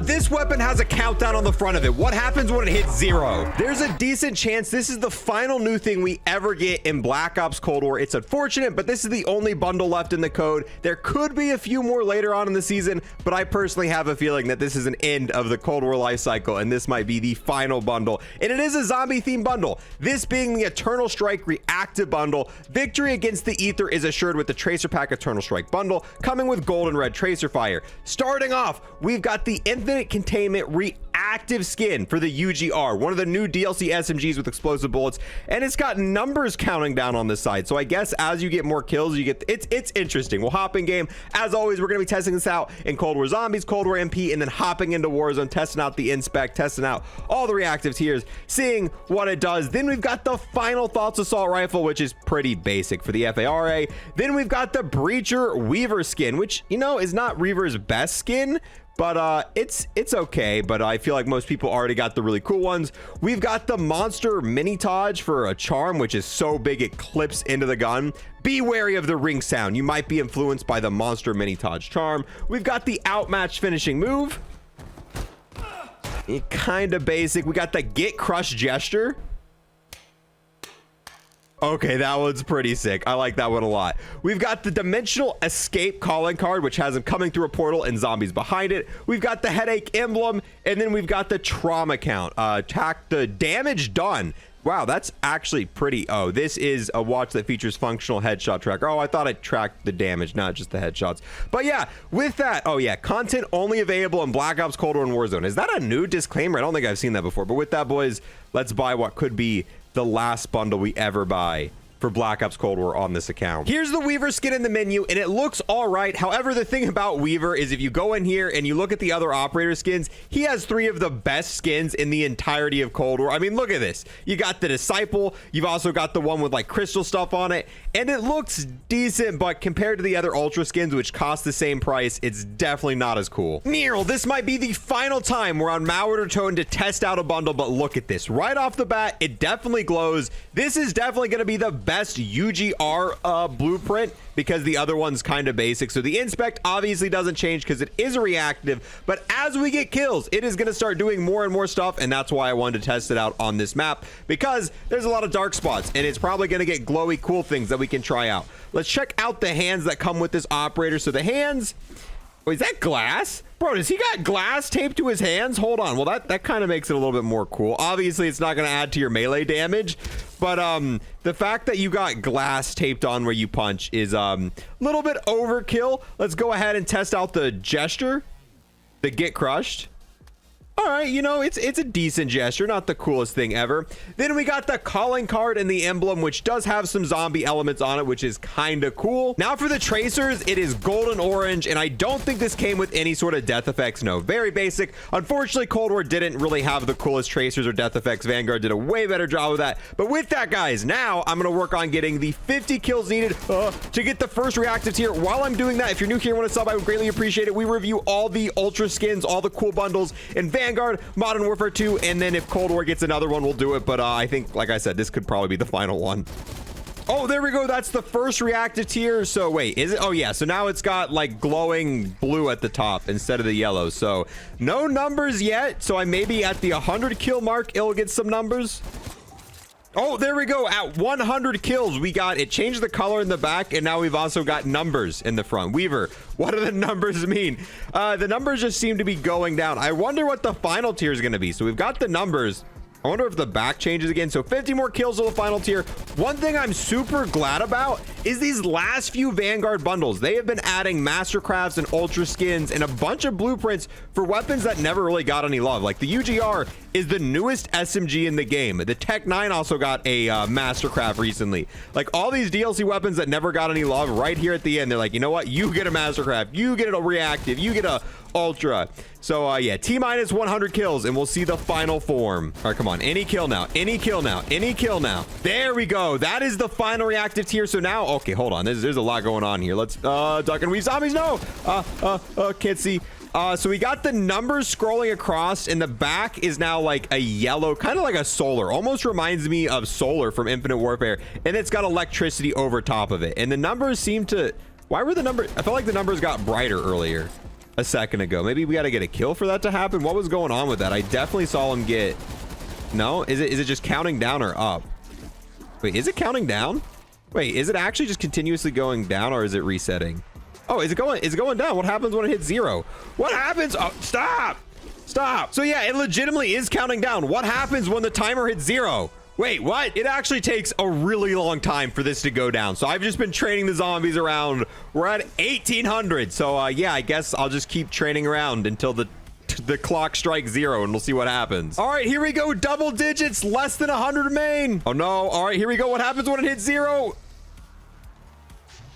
This weapon has a countdown on the front of it. What happens when it hits 0? There's a decent chance this is the final new thing we ever get in Black Ops Cold War. It's unfortunate, but this is the only bundle left in the code. There could be a few more later on in the season, but I personally have a feeling that this is an end of the Cold War life cycle, and this might be the final bundle. And it is a zombie themed bundle, this being the Eternal Strike Reactive bundle. Victory against the Aether is assured with the Tracer Pack Eternal Strike bundle, coming with gold and red tracer fire. Starting off, we've got the Infinite Containment Reactive skin for the UGR, one of the new DLC SMGs with explosive bullets, and it's got numbers counting down on this side. So I guess as you get more kills, you get it's interesting. We'll hop in game. As always, we're going to be testing this out in Cold War Zombies, Cold War MP, and then hopping into Warzone, testing out the inspect, testing out all the reactive tiers, seeing what it does. Then we've got the Final Thoughts assault rifle, which is pretty basic for the FARA. Then we've got the Breacher Weaver skin, which, you know, is not Reaver's best skin, but it's okay. But I feel like most people already got the really cool ones. We've got the Monster Mini Taj for a charm, which is so big it clips into the gun. Be wary of the ring sound. You might be influenced by the Monster Mini Taj charm. We've got the Outmatch finishing move. Kind of basic. We got the Get Crushed gesture. Okay, that one's pretty sick. I like that one a lot. We've got the Dimensional Escape calling card, which has him coming through a portal and zombies behind it. We've got the Headache emblem, and then we've got the Trauma count. Attack the damage done. Wow, that's actually pretty. Oh, this is a watch that features functional headshot tracker. Oh, I thought it tracked the damage, not just the headshots. But yeah, with that, oh yeah, content only available in Black Ops Cold War and Warzone. Is that a new disclaimer? I don't think I've seen that before. But with that, boys, let's buy what could be the last bundle we ever buy for Black Ops Cold War on this account. Here's the Weaver skin in the menu, and it looks all right. However, the thing about Weaver is if you go in here and you look at the other operator skins, he has 3 of the best skins in the entirety of Cold War. I mean, look at this. You got the Disciple. You've also got the one with like crystal stuff on it, and it looks decent, but compared to the other Ultra skins, which cost the same price, it's definitely not as cool. Nearl, this might be the final time we're on Malware Tone to test out a bundle, but look at this. Right off the bat, it definitely glows. This is definitely going to be the best UGR blueprint because the other one's kind of basic. So the inspect obviously doesn't change because it is a reactive, but as we get kills, it is going to start doing more and more stuff, and that's why I wanted to test it out on this map, because there's a lot of dark spots and it's probably going to get glowy cool things that we can try out. Let's check out the hands that come with this operator. So the hands, oh, is that glass? Bro, does he got glass taped to his hands? Hold on. Well, that kind of makes it a little bit more cool. Obviously, it's not going to add to your melee damage, but the fact that you got glass taped on where you punch is a little bit overkill. Let's go ahead and test out the gesture, the Get Crushed. All right, you know, it's a decent gesture, not the coolest thing ever. Then we got the calling card and the emblem, which does have some zombie elements on it, which is kind of cool. Now for the tracers, it is golden orange, and I don't think this came with any sort of death effects. No, very basic. Unfortunately, Cold War didn't really have the coolest tracers or death effects. Vanguard did a way better job of that. But with that, guys, now I'm going to work on getting the 50 kills needed to get the first reactive tier. While I'm doing that, if you're new here and want to sub, I would greatly appreciate it. We review all the ultra skins, all the cool bundles in Vanguard, Modern Warfare 2, and then if Cold War gets another one, we'll do it. But I think, like I said, this could probably be the final one. Oh, there we go. That's the first reactive tier. So wait, is it? Oh yeah, so now it's got like glowing blue at the top instead of the yellow. So no numbers yet, so I may be at the 100 kill mark, it'll get some numbers. Oh, there we go. At 100 kills, we got it. Changed the color in the back, and now we've also got numbers in the front. Weaver, what do the numbers mean? The numbers just seem to be going down. I wonder what the final tier is going to be. So we've got the numbers. I wonder if the back changes again. So 50 more kills to the final tier. One thing I'm super glad about is these last few Vanguard bundles. They have been adding Mastercrafts and Ultra skins and a bunch of blueprints for weapons that never really got any love. Like the UGR is the newest SMG in the game. The Tech 9 also got a Mastercraft recently. Like all these DLC weapons that never got any love, right here at the end, they're like, you know what? You get a Mastercraft, you get a reactive, you get a Ultra. So yeah, T-minus 100 kills and we'll see the final form. All right, come on, any kill now, any kill now, any kill now. There we go. That is the final reactive tier. So now, okay, hold on, there's a lot going on here. Let's duck and weave zombies. No, can't see. So we got the numbers scrolling across, and the back is now like a yellow, kind of like a solar. Almost reminds me of solar from Infinite Warfare, and it's got electricity over top of it. And the numbers seem to, why were the numbers, I felt like the numbers got brighter earlier. a second ago. Maybe we got to get a kill for that to happen. What was going on with that? I definitely saw him get... No? Is it just counting down or up? Wait, is it counting down? Wait, is it actually just continuously going down, or is it resetting? Oh, is it going down? What happens when it hits 0? What happens? Oh, stop! Stop! So yeah, it legitimately is counting down. What happens when the timer hits 0? Wait, what? It actually takes a really long time for this to go down. So I've just been training the zombies around. We're at 1800. So yeah, I guess I'll just keep training around until the clock strikes 0, and we'll see what happens. All right, here we go. Double digits, less than 100 remain. Oh no. All right, here we go. What happens when it hits 0?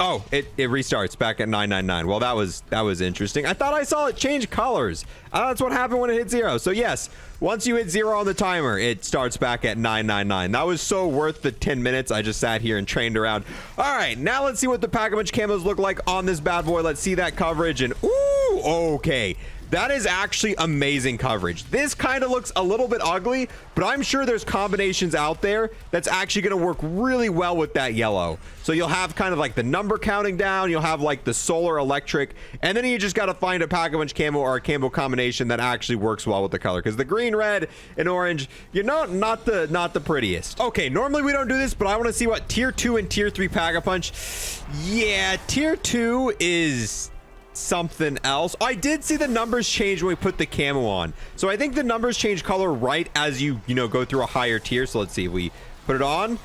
Oh, it restarts back at 999. Well, that was interesting. I thought I saw it change colors. That's what happened when it hit 0. So yes, once you hit 0 on the timer, it starts back at 999. That was so worth the 10 minutes I just sat here and trained around. All right, now let's see what the pack-a-punch camos look like on this bad boy. Let's see that coverage, and ooh, okay. That is actually amazing coverage. This kind of looks a little bit ugly, but I'm sure there's combinations out there that's actually going to work really well with that yellow. So you'll have kind of like the number counting down, you'll have like the solar electric, and then you just got to find a pack-a-punch camo or a camo combination that actually works well with the color, because the green, red, and orange, you know, not the prettiest. Okay, normally we don't do this, but I want to see what tier 2 and tier 3 pack-a-punch. Yeah, tier 2 is something else. I did see the numbers change when we put the camo on, so I think the numbers change color right as you go through a higher tier. So let's see if we put it on.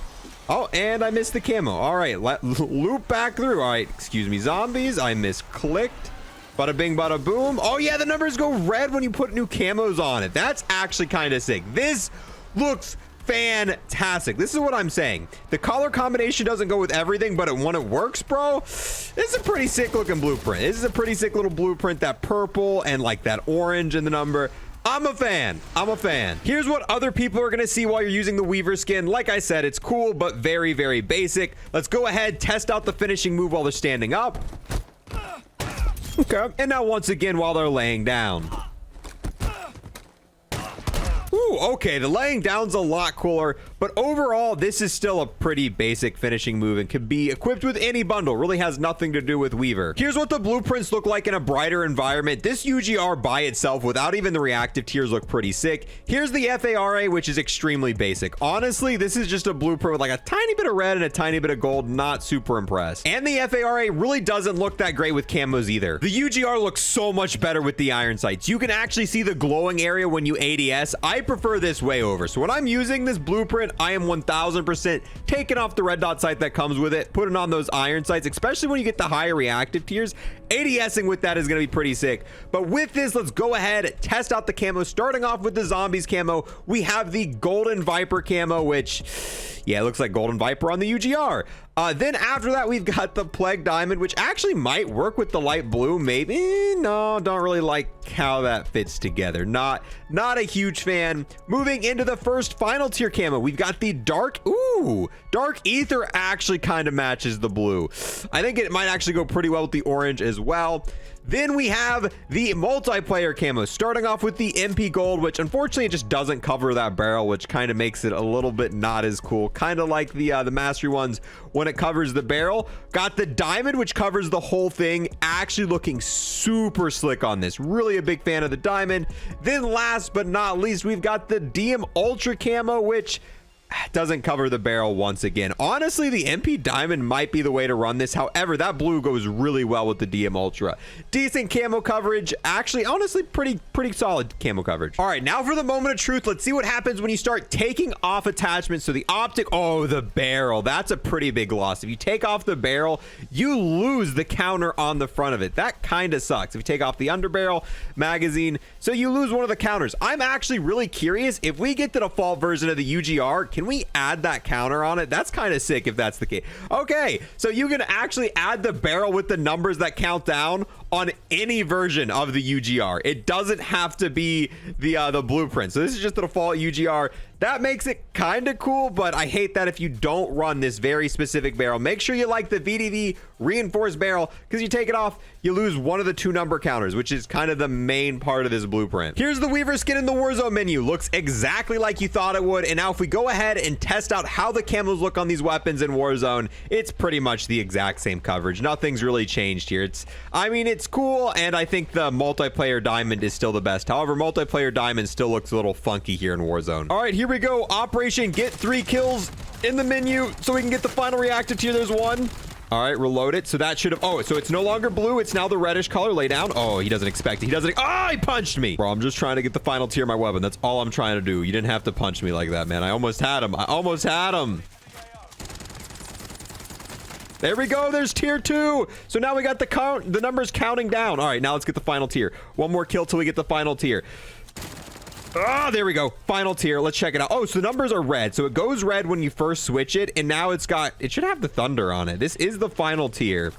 Oh, and I missed the camo. All right, loop back through. All right, excuse me, zombies, I misclicked. Bada bing, bada boom. Oh yeah, the numbers go red when you put new camos on it. That's actually kind of sick. This looks fantastic. This is what I'm saying. The color combination doesn't go with everything, but when it works, bro, this is a pretty sick looking blueprint. This is a pretty sick little blueprint. That purple and like that orange in the number. I'm a fan. I'm a fan. Here's what other people are going to see while you're using the Weaver skin. Like I said, it's cool, but very, very basic. Let's go ahead, test out the finishing move while they're standing up. Okay. And now once again, while they're laying down. Ooh, okay, the laying down's a lot cooler, but overall, this is still a pretty basic finishing move and can be equipped with any bundle. Really has nothing to do with Weaver. Here's what the blueprints look like in a brighter environment. This UGR by itself, without even the reactive tiers, look pretty sick. Here's the FARA, which is extremely basic. Honestly, this is just a blueprint with like a tiny bit of red and a tiny bit of gold. Not super impressed. And the FARA really doesn't look that great with camos either. The UGR looks so much better with the iron sights. You can actually see the glowing area when you ADS. I prefer this way over. So when I'm using this blueprint, I am 1000% taking off the red dot sight that comes with it, putting on those iron sights, especially when you get the higher reactive tiers. ADSing with that is going to be pretty sick. But with this, let's go ahead, test out the camo. Starting off with the zombies camo, we have the golden viper camo, which, yeah, it looks like golden viper on the UGR. Then after that, we've got the plague diamond, which actually might work with the light blue. Maybe. No, don't really like how that fits together. Not a huge fan. Moving into the first final tier camo, we've got the dark. Ooh, dark ether actually kind of matches the blue. I think it might actually go pretty well with the orange as well. Then we have the multiplayer camo, starting off with the MP gold, which unfortunately it just doesn't cover that barrel, which kind of makes it a little bit not as cool. Kind of like the mastery ones when it covers the barrel. Got the diamond, which covers the whole thing, actually looking super slick on this. Really a big fan of the diamond. Then last but not least, we've got the DM ultra camo, which doesn't cover the barrel once again. Honestly, the MP diamond might be the way to run this. However, that blue goes really well with the DM ultra. Decent camo coverage. Actually, honestly, pretty solid camo coverage. All right, now for the moment of truth. Let's see what happens when you start taking off attachments. So the optic, oh, the barrel, that's a pretty big loss. If you take off the barrel, you lose the counter on the front of it. That kind of sucks. If you take off the underbarrel magazine, so you lose one of the counters. I'm actually really curious if we get the default version of the UGR, can we add that counter on it? That's kind of sick if that's the case. Okay, so you can actually add the barrel with the numbers that count down on any version of the UGR. It doesn't have to be the blueprint. So this is just the default UGR. That makes it kind of cool, but I hate that if you don't run this very specific barrel. Make sure you like the VDV reinforced barrel, because you take it off, you lose one of the 2 number counters, which is kind of the main part of this blueprint. Here's the Weaver skin in the Warzone menu. Looks exactly like you thought it would. And now if we go ahead and test out how the camos look on these weapons in Warzone, it's pretty much the exact same coverage. Nothing's really changed here. It's It's cool, and I think the multiplayer diamond is still the best. However, multiplayer diamond still looks a little funky here in Warzone. All right, here we go. Operation get 3 kills in the menu so we can get the final reactive tier. There's one. All right, reload it. So that should have... Oh, so it's no longer blue. It's now the reddish color. Lay down. Oh, he doesn't expect it. He doesn't... Oh, he punched me. Bro, I'm just trying to get the final tier of my weapon. That's all I'm trying to do. You didn't have to punch me like that, man. I almost had him. I almost had him. There we go. There's tier 2. So now we got the numbers counting down. All right, now let's get the final tier. One more kill till we get the final tier. Oh, there we go. Final tier. Let's check it out. Oh, so the numbers are red. So it goes red when you first switch it, and now it should have the thunder on it. This is the final tier.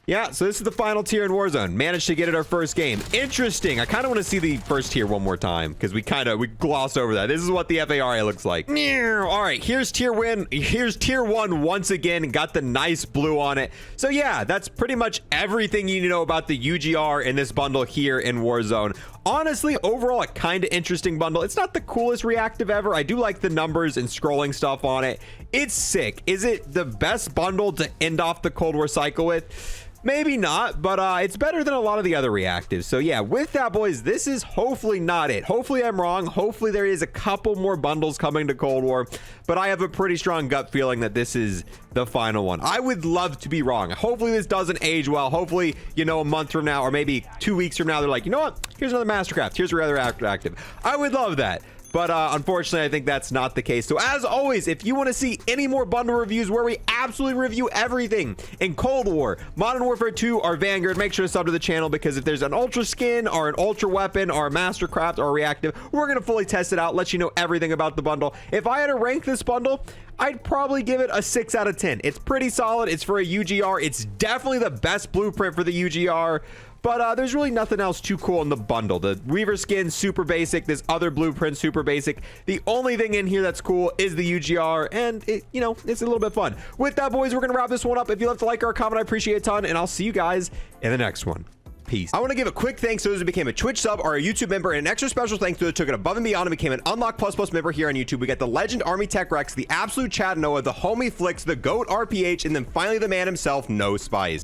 Yeah, so this is the final tier in Warzone. Managed to get it our first game. Interesting. I kind of want to see the first tier one more time because we glossed over that. This is what the FARA looks like. All right, here's tier 1. Here's tier 1 once again. Got the nice blue on it. So yeah, that's pretty much everything you need to know about the UGR in this bundle here in Warzone. Honestly, overall, a kind of interesting bundle. It's not the coolest reactive ever. I do like the numbers and scrolling stuff on it. It's sick. Is it the best bundle to end off the Cold War cycle with? Maybe not, but it's better than a lot of the other reactives. So yeah, with that, boys, this is hopefully not it. Hopefully I'm wrong. Hopefully there is a couple more bundles coming to Cold War, but I have a pretty strong gut feeling that this is the final one. I would love to be wrong. Hopefully this doesn't age well. Hopefully, you know, a month from now or maybe 2 weeks from now, they're like, you know what? Here's another Mastercraft. Here's another reactive. I would love that. But unfortunately, I think that's not the case. So as always, if you want to see any more bundle reviews where we absolutely review everything in Cold War, Modern Warfare 2, or Vanguard, make sure to sub to the channel, because if there's an ultra skin or an ultra weapon or a Mastercraft or a reactive, we're going to fully test it out, let you know everything about the bundle. If I had to rank this bundle, I'd probably give it a 6 out of 10. It's pretty solid. It's for a UGR. It's definitely the best blueprint for the UGR. But there's really nothing else too cool in the bundle. The Weaver skin, super basic. This other blueprint, super basic. The only thing in here that's cool is the UGR, and it, you know, it's a little bit fun. With that, boys, we're gonna wrap this one up. If you left a like or a comment, I appreciate it a ton, and I'll see you guys in the next one. Peace. I want to give a quick thanks to those who became a Twitch sub or a YouTube member, and an extra special thanks to those who took it above and beyond and became an Unlock Plus member here on YouTube. We got the Legend Army Tech Rex, the Absolute Chad Noah, the Homie Flicks, the Goat RPH, and then finally the man himself, No Spice.